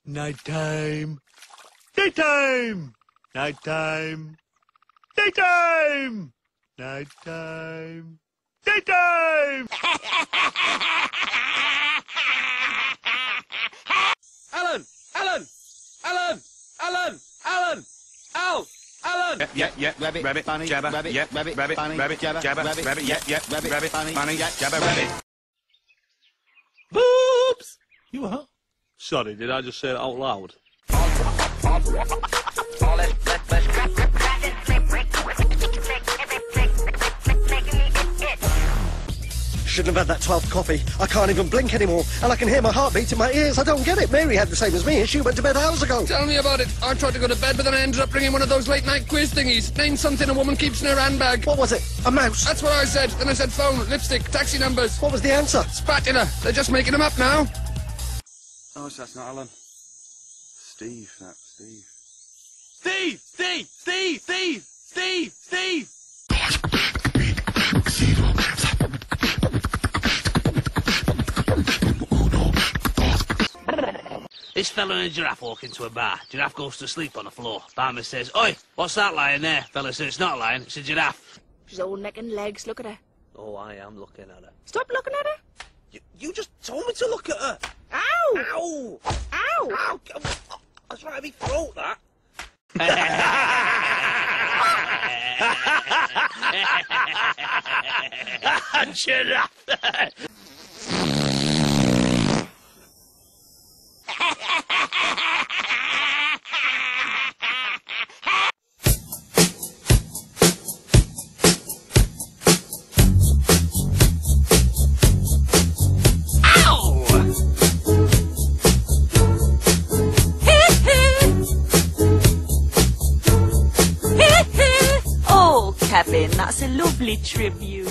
Nighttime. Daytime. Nighttime. Daytime. Nighttime. Daytime. Alan! Alan! Alan! Alan! Alan! Al! Alan! Yeah, rabbit, bunny, jabber, rabbit, bunny, jabber, rabbit, rabbit, bunny, jabber, rabbit. Boops! You what? Sorry, did I just say that out loud? Shouldn't have had that 12th coffee. I can't even blink anymore, and I can hear my heartbeat in my ears. I don't get it. Mary had the same as me, and she went to bed hours ago. Tell me about it. I tried to go to bed, but then I ended up bringing one of those late-night quiz thingies. Name something a woman keeps in her handbag. What was it? A mouse? That's what I said. Then I said phone, lipstick, taxi numbers. What was the answer? Spatula. They're just making them up now. Oh, so that's not Alan. Steve, that's Steve. Steve! Steve! Steve! Steve! Steve! Steve! This fella and a giraffe walk into a bar. Giraffe goes to sleep on the floor. Barman says, "Oi, what's that lying there?" Fella says, "It's not a lion, it's a giraffe." She's all neck and legs. Look at her. Oh, I am looking at her. Stop looking at her. You just told me to look at her. Ow! Ow! Ow! Ow! That's right in my throat, that. Giraffe! Oh, Kevin, that's a lovely tribute.